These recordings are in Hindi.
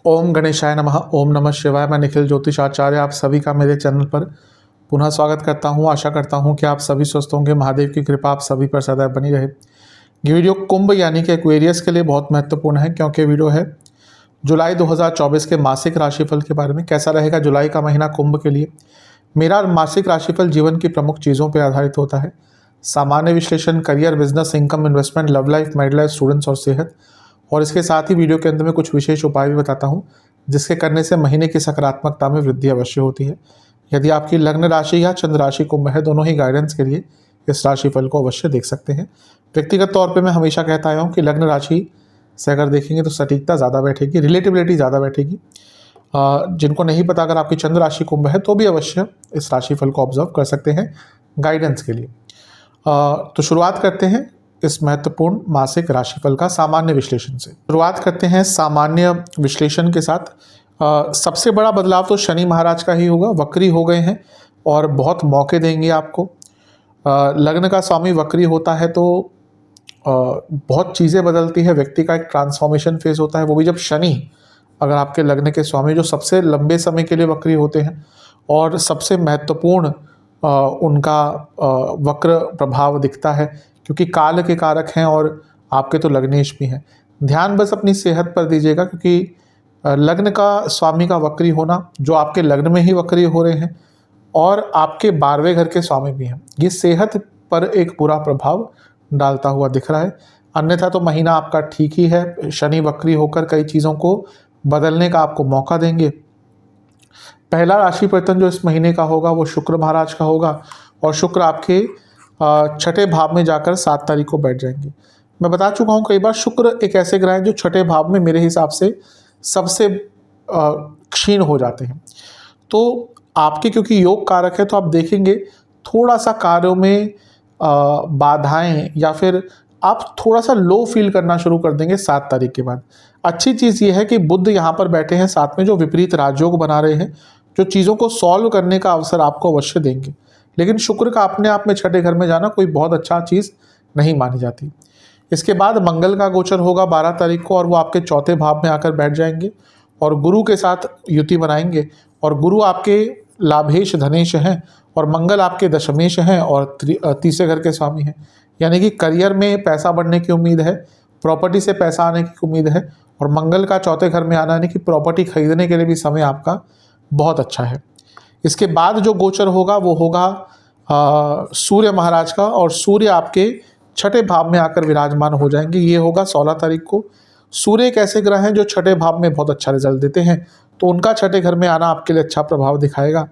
ओम गणेशाय नमः। ओम नमः शिवाय। मैं निखिल ज्योतिषाचार्य आप सभी का मेरे चैनल पर पुनः स्वागत करता हूं। आशा करता हूं कि आप सभी स्वस्थ होंगे। महादेव की कृपा आप सभी पर सदैव बनी रहे। ये वीडियो कुंभ यानी कि एक्वेरियस के लिए बहुत महत्वपूर्ण है, क्योंकि वीडियो है जुलाई 2024 के मासिक राशिफल के बारे में। कैसा रहेगा जुलाई का महीना कुंभ के लिए। मेरा मासिक राशिफल जीवन की प्रमुख चीज़ों पर आधारित होता है। सामान्य विश्लेषण, career, business, income, investment, love life, married life, students और सेहत। और इसके साथ ही वीडियो के अंत में कुछ विशेष उपाय भी बताता हूं, जिसके करने से महीने की सकारात्मकता में वृद्धि अवश्य होती है। यदि आपकी लग्न राशि या चंद्र राशि कुंभ है, दोनों ही गाइडेंस के लिए इस राशिफल को अवश्य देख सकते हैं। व्यक्तिगत तौर पे मैं हमेशा कहता आया हूँ कि लग्न राशि से अगर देखेंगे तो सटीकता ज़्यादा बैठेगी, रिलेटिबिलिटी ज़्यादा बैठेगी। जिनको नहीं पता, अगर आपकी चंद्र राशि कुंभ है तो भी अवश्य इस राशिफल को ऑब्जर्व कर सकते हैं गाइडेंस के लिए। तो शुरुआत करते हैं इस महत्वपूर्ण मासिक राशिफल का सामान्य विश्लेषण से। शुरुआत करते हैं सामान्य विश्लेषण के साथ। सबसे बड़ा बदलाव तो शनि महाराज का ही होगा। वक्री हो गए हैं और बहुत मौके देंगे आपको। लग्न का स्वामी वक्री होता है तो बहुत चीज़ें बदलती है। व्यक्ति का एक ट्रांसफॉर्मेशन फेज होता है, वो भी जब शनि अगर आपके लग्न के स्वामी, जो सबसे लंबे समय के लिए वक्री होते हैं और सबसे महत्वपूर्ण उनका वक्र प्रभाव दिखता है, क्योंकि काल के कारक हैं और आपके तो लग्नेश भी हैं। ध्यान बस अपनी सेहत पर दीजिएगा, क्योंकि लग्न का स्वामी का वक्री होना, जो आपके लग्न में ही वक्री हो रहे हैं और आपके 12वें घर के स्वामी भी हैं, ये सेहत पर एक बुरा प्रभाव डालता हुआ दिख रहा है। अन्यथा तो महीना आपका ठीक ही है। शनि वक्री होकर कई चीज़ों को बदलने का आपको मौका देंगे। पहला राशि परिवर्तन जो इस महीने का होगा वो शुक्र महाराज का होगा, और शुक्र आपके छठे भाव में जाकर 7 तारीख को बैठ जाएंगे। मैं बता चुका हूँ कई बार, शुक्र एक ऐसे ग्रह हैं जो छठे भाव में मेरे हिसाब से सबसे क्षीण हो जाते हैं। तो आपके क्योंकि योग कारक है, तो आप देखेंगे थोड़ा सा कार्यों में बाधाएं, या फिर आप थोड़ा सा लो फील करना शुरू कर देंगे 7 तारीख के बाद। अच्छी चीज़ ये है कि बुध यहाँ पर बैठे हैं साथ में, जो विपरीत राजयोग बना रहे हैं, जो चीज़ों को सॉल्व करने का अवसर आपको अवश्य देंगे। लेकिन शुक्र का अपने आप में छठे घर में जाना कोई बहुत अच्छा चीज़ नहीं मानी जाती। इसके बाद मंगल का गोचर होगा 12 तारीख को, और वो आपके चौथे भाव में आकर बैठ जाएंगे और गुरु के साथ युति बनाएंगे। और गुरु आपके लाभेश धनेश हैं और मंगल आपके दशमेश हैं और तीसरे घर के स्वामी हैं। यानी कि करियर में पैसा बढ़ने की उम्मीद है, प्रॉपर्टी से पैसा आने की उम्मीद है, और मंगल का चौथे घर में आना यानी कि प्रॉपर्टी खरीदने के लिए भी समय आपका बहुत अच्छा है। इसके बाद जो गोचर होगा वो होगा सूर्य महाराज का, और सूर्य आपके छठे भाव में आकर विराजमान हो जाएंगे। ये होगा 16 तारीख को। सूर्य एक ऐसे ग्रह हैं जो छठे भाव में बहुत अच्छा रिजल्ट देते हैं, तो उनका छठे घर में आना आपके लिए अच्छा प्रभाव दिखाएगा।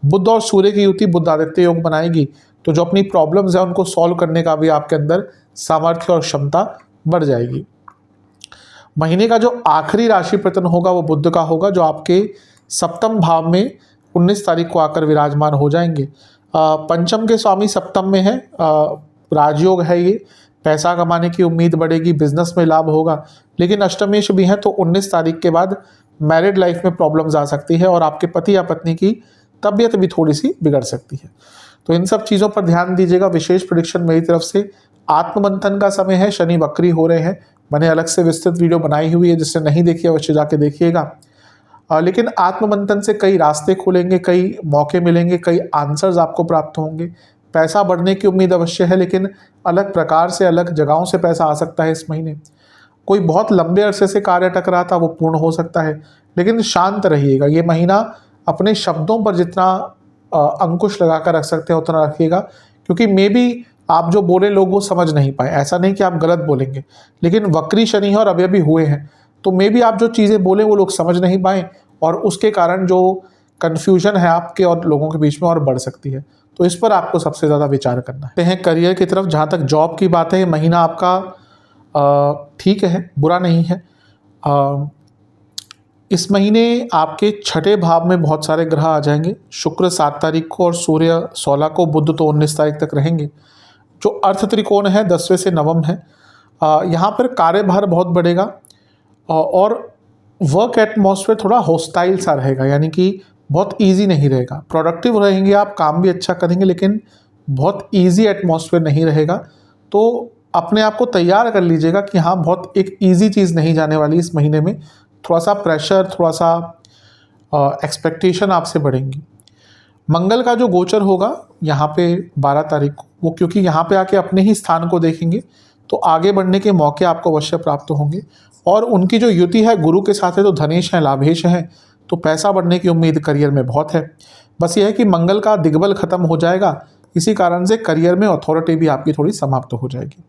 बुध और सूर्य की युति बुध आदित्य योग बनाएगी, तो जो अपनी प्रॉब्लम्स है उनको सॉल्व करने का भी आपके अंदर सामर्थ्य और क्षमता बढ़ जाएगी। महीने का जो आखिरी राशि परिवर्तन होगा वो बुध का होगा, जो आपके सप्तम भाव में 19 तारीख को आकर विराजमान हो जाएंगे। पंचम के स्वामी सप्तम में है, राजयोग है ये। पैसा कमाने की उम्मीद बढ़ेगी, बिजनेस में लाभ होगा। लेकिन अष्टमेश भी है, तो 19 तारीख के बाद मैरिड लाइफ में प्रॉब्लम्स आ सकती है और आपके पति या पत्नी की तबीयत भी थोड़ी सी बिगड़ सकती है। तो इन सब चीज़ों पर ध्यान दीजिएगा। विशेष प्रेडिक्शन मेरी तरफ से। आत्ममंथन का समय है, शनि वक्री हो रहे हैं। मैंने अलग से विस्तृत वीडियो बनाई हुई है, जिसने नहीं देखी अवश्य जाके देखिएगा। लेकिन आत्ममंथन से कई रास्ते खुलेंगे, कई मौके मिलेंगे, कई आंसर्स आपको प्राप्त होंगे। पैसा बढ़ने की उम्मीद अवश्य है, लेकिन अलग प्रकार से, अलग जगहों से पैसा आ सकता है इस महीने। कोई बहुत लंबे अरसे से कार्य अटक रहा था वो पूर्ण हो सकता है। लेकिन शांत रहिएगा। ये महीना अपने शब्दों पर जितना अंकुश लगा कर रख सकते हैं उतना रखिएगा, क्योंकि मे बी आप जो बोले लोग वो समझ नहीं पाए। ऐसा नहीं कि आप गलत बोलेंगे, लेकिन वक्री शनि है और अभी अभी हुए हैं, तो मे बी आप जो चीज़ें बोले वो लोग समझ नहीं पाए, और उसके कारण जो कन्फ्यूजन है आपके और लोगों के बीच में और बढ़ सकती है। तो इस पर आपको सबसे ज़्यादा विचार करना है। करियर की तरफ, जहाँ तक जॉब की बात है, महीना आपका ठीक है, बुरा नहीं है। इस महीने आपके छठे भाव में बहुत सारे ग्रह आ जाएंगे। शुक्र 7 तारीख को और सूर्य 16 को, बुध तो 19 तारीख तक रहेंगे। जो अर्थ त्रिकोण है 10वें से नवम है। यहाँ पर कार्यभार बहुत बढ़ेगा और वर्क एटमॉस्फेयर थोड़ा हॉस्टाइल सा रहेगा, यानी कि बहुत इजी नहीं रहेगा। प्रोडक्टिव रहेंगे आप, काम भी अच्छा करेंगे, लेकिन बहुत इजी एटमॉस्फेयर नहीं रहेगा। तो अपने आप को तैयार कर लीजिएगा कि हाँ, बहुत एक इजी चीज़ नहीं जाने वाली इस महीने में। थोड़ा सा प्रेशर, थोड़ा सा एक्सपेक्टेशन आपसे बढ़ेंगी। मंगल का जो गोचर होगा यहाँ पे 12 तारीख को, वो क्योंकि यहाँ पे आके अपने ही स्थान को देखेंगे तो आगे बढ़ने के मौके आपको अवश्य प्राप्त होंगे। और उनकी जो युति है गुरु के साथ है तो धनेश है, लाभेश है, तो पैसा बढ़ने की उम्मीद करियर में बहुत है। बस यह है कि मंगल का दिग्बल खत्म हो जाएगा, इसी कारण से करियर में अथॉरिटी भी आपकी थोड़ी समाप्त हो जाएगी।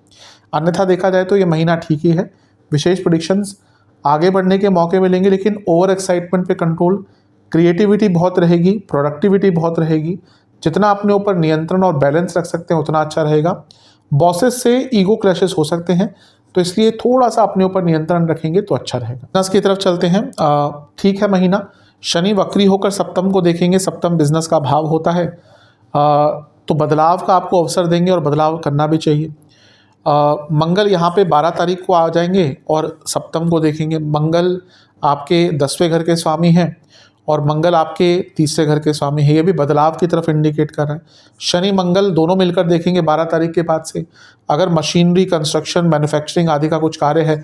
अन्यथा देखा जाए तो ये महीना ठीक ही है। विशेष प्रेडिक्शंस, आगे बढ़ने के मौके मिलेंगे, लेकिन ओवर एक्साइटमेंट पे कंट्रोल, क्रिएटिविटी बहुत रहेगी, प्रोडक्टिविटी बहुत रहेगी। जितना अपने ऊपर नियंत्रण और बैलेंस रख सकते हैं उतना अच्छा रहेगा। बॉसेस से ईगो क्लैशेस हो सकते हैं, तो इसलिए थोड़ा सा अपने ऊपर नियंत्रण रखेंगे तो अच्छा रहेगा। बिजनेस की तरफ चलते हैं। ठीक है महीना। शनि वक्री होकर सप्तम को देखेंगे, सप्तम बिजनेस का भाव होता है, तो बदलाव का आपको अवसर देंगे और बदलाव करना भी चाहिए। मंगल यहाँ पे 12 तारीख को आ जाएंगे और सप्तम को देखेंगे। मंगल आपके 10वें घर के स्वामी हैं और मंगल आपके 3रे घर के स्वामी हैं, ये भी बदलाव की तरफ इंडिकेट कर रहा है। शनि मंगल दोनों मिलकर देखेंगे 12 तारीख के बाद से। अगर मशीनरी, कंस्ट्रक्शन, मैन्युफैक्चरिंग आदि का कुछ कार्य है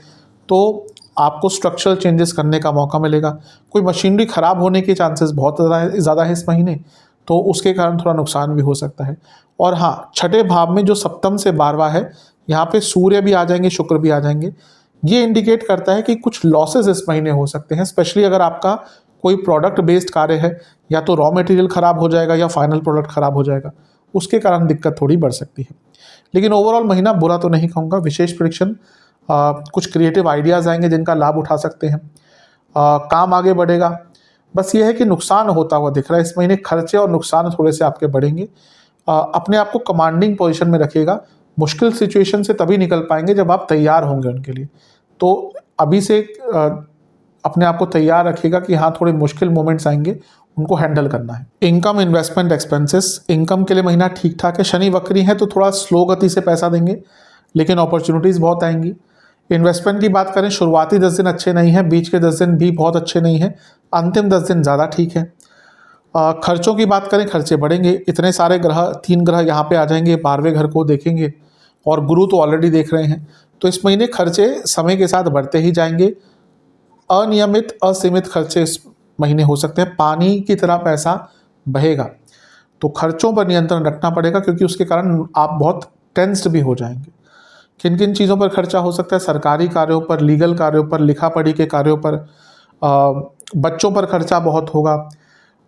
तो आपको स्ट्रक्चरल चेंजेस करने का मौका मिलेगा। कोई मशीनरी ख़राब होने के चांसेस बहुत ज़्यादा है इस महीने, तो उसके कारण थोड़ा नुकसान भी हो सकता है। और हाँ, छठे भाव में जो सप्तम से 12वां है, यहाँ पे सूर्य भी आ जाएंगे, शुक्र भी आ जाएंगे। ये इंडिकेट करता है कि कुछ लॉसेस इस महीने हो सकते हैं, स्पेशली अगर आपका कोई प्रोडक्ट बेस्ड कार्य है, या तो रॉ मटेरियल ख़राब हो जाएगा या फाइनल प्रोडक्ट ख़राब हो जाएगा, उसके कारण दिक्कत थोड़ी बढ़ सकती है। लेकिन ओवरऑल महीना बुरा तो नहीं कहूँगा। विशेष प्रेडिक्शन, कुछ क्रिएटिव आइडियाज़ आएंगे जिनका लाभ उठा सकते हैं। काम आगे बढ़ेगा। बस ये है कि नुकसान होता हुआ दिख रहा है इस महीने। खर्चे और नुकसान थोड़े से आपके बढ़ेंगे। अपने आप को कमांडिंग पोजीशन में रखिएगा। मुश्किल सिचुएशन से तभी निकल पाएंगे जब आप तैयार होंगे उनके लिए। तो अभी से अपने आप को तैयार रखिएगा कि हाँ, थोड़े मुश्किल मोमेंट्स आएंगे, उनको हैंडल करना है। इनकम, इन्वेस्टमेंट, एक्सपेंसेस, इनकम के लिए महीना ठीक ठाक है। शनि वक्री है तो थोड़ा स्लो गति से पैसा देंगे, लेकिन अपॉर्चुनिटीज़ बहुत आएंगी। इन्वेस्टमेंट की बात करें, शुरुआती 10 दिन अच्छे नहीं हैं, बीच के 10 दिन भी बहुत अच्छे नहीं हैं, अंतिम 10 दिन ज़्यादा ठीक है। खर्चों की बात करें, खर्चे बढ़ेंगे। इतने सारे ग्रह, 3 ग्रह यहाँ पे आ जाएंगे, 12वें घर को देखेंगे और गुरु तो ऑलरेडी देख रहे हैं, तो इस महीने खर्चे समय के साथ बढ़ते ही जाएंगे। अनियमित, असीमित खर्चे इस महीने हो सकते हैं। पानी की तरह पैसा बहेगा, तो खर्चों पर नियंत्रण रखना पड़ेगा, क्योंकि उसके कारण आप बहुत टेंस्ड भी हो जाएंगे। किन किन चीज़ों पर खर्चा हो सकता है? सरकारी कार्यों पर, लीगल कार्यों पर, लिखा पढ़ी के कार्यों पर, बच्चों पर खर्चा बहुत होगा।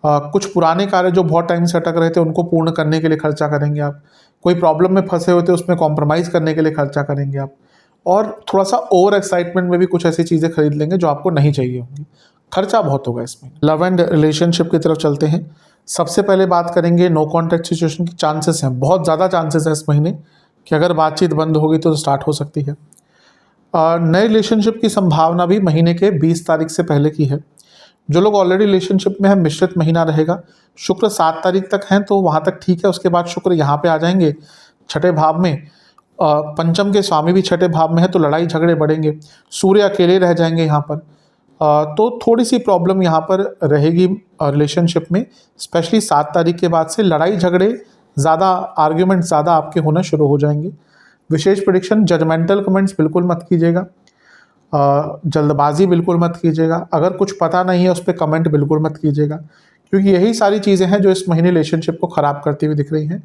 कुछ पुराने कार्य जो बहुत टाइम से अटक रहे थे उनको पूर्ण करने के लिए खर्चा करेंगे आप। कोई प्रॉब्लम में फंसे हुए थे, उसमें कॉम्प्रोमाइज़ करने के लिए खर्चा करेंगे आप। और थोड़ा सा ओवर एक्साइटमेंट में भी कुछ ऐसी चीज़ें खरीद लेंगे जो आपको नहीं चाहिए होंगी। खर्चा बहुत होगा इसमें। लव एंड रिलेशनशिप की तरफ चलते हैं। सबसे पहले बात करेंगे नो कॉन्टैक्ट सिचुएशन की। चांसेस हैं, बहुत ज़्यादा चांसेस हैं इस महीने कि अगर बातचीत बंद होगी तो स्टार्ट हो सकती है। नए रिलेशनशिप की संभावना भी महीने के 20 तारीख से पहले की है। जो लोग ऑलरेडी रिलेशनशिप में हैं, मिश्रित महीना रहेगा। शुक्र 7 तारीख तक हैं तो वहाँ तक ठीक है। उसके बाद शुक्र यहाँ पे आ जाएंगे छठे भाव में। पंचम के स्वामी भी छठे भाव में है, तो लड़ाई झगड़े बढ़ेंगे। सूर्य अकेले रह जाएंगे यहाँ पर, तो थोड़ी सी प्रॉब्लम यहाँ पर रहेगी रिलेशनशिप में। स्पेशली 7 तारीख के बाद से लड़ाई झगड़े ज़्यादा, आर्ग्यूमेंट ज़्यादा आपके होना शुरू हो जाएंगे। विशेष प्रेडिक्शन, जजमेंटल कमेंट्स बिल्कुल मत कीजिएगा, जल्दबाजी बिल्कुल मत कीजिएगा। अगर कुछ पता नहीं है उस पर कमेंट बिल्कुल मत कीजिएगा, क्योंकि यही सारी चीज़ें हैं जो इस महीने रिलेशनशिप को ख़राब करती हुई दिख रही हैं।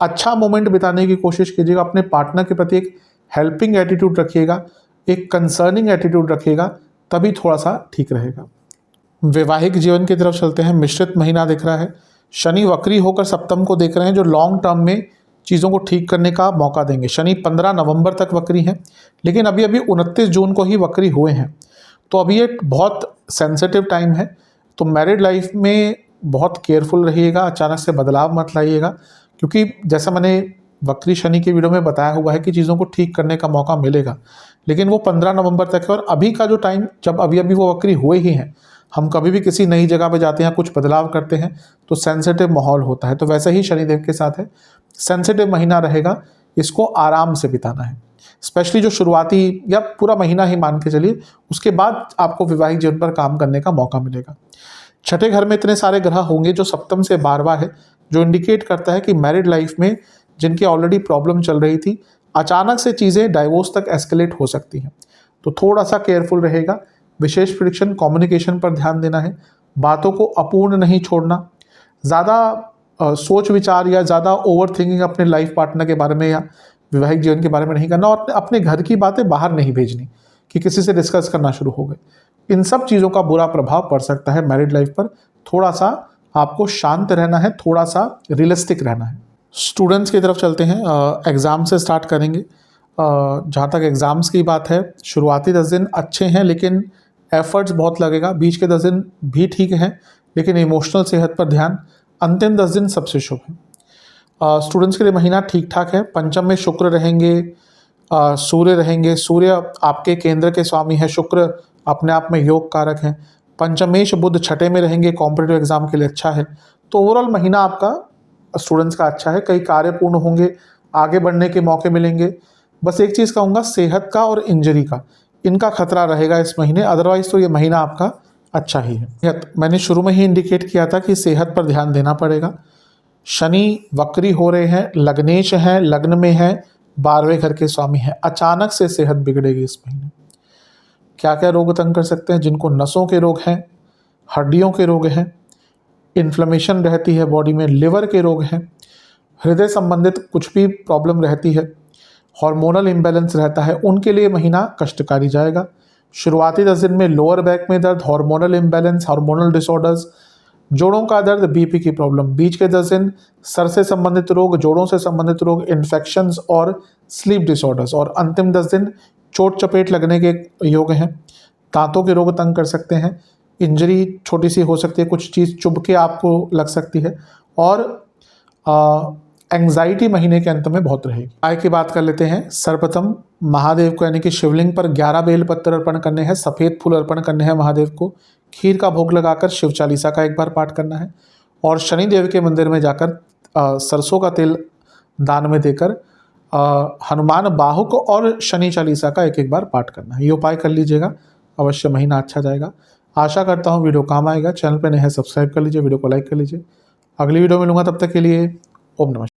अच्छा मोमेंट बिताने की कोशिश कीजिएगा। अपने पार्टनर के प्रति एक हेल्पिंग एटीट्यूड रखिएगा, एक कंसर्निंग एटीट्यूड रखिएगा, तभी थोड़ा सा ठीक रहेगा। वैवाहिक जीवन की तरफ चलते हैं। मिश्रित महीना दिख रहा है। शनि वक्री होकर सप्तम को देख रहे हैं, जो लॉन्ग टर्म में चीज़ों को ठीक करने का मौका देंगे। शनि 15 नवंबर तक वक्री हैं, लेकिन अभी 29 जून को ही वक्री हुए हैं, तो अभी एक बहुत सेंसिटिव टाइम है। तो मैरिड लाइफ में बहुत केयरफुल रहिएगा, अचानक से बदलाव मत लाइएगा, क्योंकि जैसा मैंने वक्री शनि की वीडियो में बताया हुआ है कि चीज़ों को ठीक करने का मौका मिलेगा, लेकिन वो 15 नवंबर तक है। और अभी का जो टाइम, जब अभी वो वक्री हुए ही हैं, हम कभी भी किसी नई जगह पे जाते हैं, कुछ बदलाव करते हैं तो सेंसिटिव माहौल होता है। तो वैसे ही शनिदेव के साथ है, सेंसिटिव महीना रहेगा, इसको आराम से बिताना है। स्पेशली जो शुरुआती या पूरा महीना ही मान के चलिए, उसके बाद आपको वैवाहिक जीवन पर काम करने का मौका मिलेगा। छठे घर में इतने सारे ग्रह होंगे जो सप्तम से 12वां है, जो इंडिकेट करता है कि मैरिड लाइफ में जिनकी ऑलरेडी प्रॉब्लम चल रही थी, अचानक से चीज़ें डाइवोर्स तक एस्केलेट हो सकती हैं। तो थोड़ा सा केयरफुल रहेगा। विशेष प्रेडिक्शन, कम्युनिकेशन पर ध्यान देना है, बातों को अपूर्ण नहीं छोड़ना, ज़्यादा सोच विचार या ज़्यादा ओवर थिंकिंग अपने लाइफ पार्टनर के बारे में या वैवाहिक जीवन के बारे में नहीं करना, और अपने घर की बातें बाहर नहीं भेजनी कि किसी से डिस्कस करना शुरू हो गए। इन सब चीज़ों का बुरा प्रभाव पड़ सकता है मैरिड लाइफ पर। थोड़ा सा आपको शांत रहना है, थोड़ा सा रियलिस्टिक रहना है। स्टूडेंट्स की तरफ चलते हैं। एग्ज़ाम से स्टार्ट करेंगे। जहाँ तक एग्ज़ाम्स की बात है, शुरुआती 10 दिन अच्छे हैं लेकिन एफर्ट्स बहुत लगेगा। बीच के 10 दिन भी ठीक हैं लेकिन इमोशनल सेहत पर ध्यान। अंतिम 10 दिन सबसे शुभ है। स्टूडेंट्स के लिए महीना ठीक ठाक है। पंचम में शुक्र रहेंगे, सूर्य रहेंगे। सूर्य आपके केंद्र के स्वामी है, शुक्र अपने आप में योग कारक है। पंचमेश बुध छठे में रहेंगे, कॉम्पिटिटिव एग्जाम के लिए अच्छा है। तो ओवरऑल महीना आपका स्टूडेंट्स का अच्छा है। कई कार्य पूर्ण होंगे, आगे बढ़ने के मौके मिलेंगे। बस एक चीज़ कहूँगा, सेहत का और इंजरी का, इनका खतरा रहेगा इस महीने। अदरवाइज तो ये महीना आपका अच्छा ही है। मैंने शुरू में ही इंडिकेट किया था कि सेहत पर ध्यान देना पड़ेगा। शनि वक्री हो रहे हैं, लग्नेश हैं, लग्न में हैं, 12वें घर के स्वामी हैं। अचानक से सेहत बिगड़ेगी इस महीने। क्या क्या रोग तंग कर सकते हैं? जिनको नसों के रोग हैं, हड्डियों के रोग हैं, इन्फ्लेमेशन रहती है बॉडी में, लिवर के रोग हैं, हृदय संबंधित कुछ भी प्रॉब्लम रहती है, हार्मोनल इम्बैलेंस रहता है, उनके लिए महीना कष्टकारी जाएगा। शुरुआती 10 दिन में लोअर बैक में दर्द, हार्मोनल इम्बैलेंस, हार्मोनल डिसऑर्डर्स, जोड़ों का दर्द, बीपी की प्रॉब्लम। बीच के 10 दिन सर से संबंधित रोग, जोड़ों से संबंधित रोग, इन्फेक्शंस और स्लीप डिसऑर्डर्स। और अंतिम 10 दिन चोट चपेट लगने के योग हैं। दांतों के रोग तंग कर सकते हैं, इंजरी छोटी सी हो सकती है, कुछ चीज़ चुभ के आपको लग सकती है, और एंग्जाइटी महीने के अंत में बहुत रहेगी। आय की बात कर लेते हैं। सर्वप्रथम महादेव को यानी कि शिवलिंग पर 11 बेलपत्र अर्पण करने हैं, सफ़ेद फूल अर्पण करने हैं महादेव को, खीर का भोग लगाकर शिव चालीसा का एक बार पाठ करना है, और शनिदेव के मंदिर में जाकर सरसों का तेल दान में देकर हनुमान बाहुक और शनि चालीसा का एक बार पाठ करना है। ये उपाय कर लीजिएगा, अवश्य महीना अच्छा जाएगा। आशा करता हूँ वीडियो काम आएगा। चैनल पर नए हैं, सब्सक्राइब कर लीजिए, वीडियो को लाइक कर लीजिए। अगली वीडियो मिलूंगा, तब तक के लिए ओम नमः।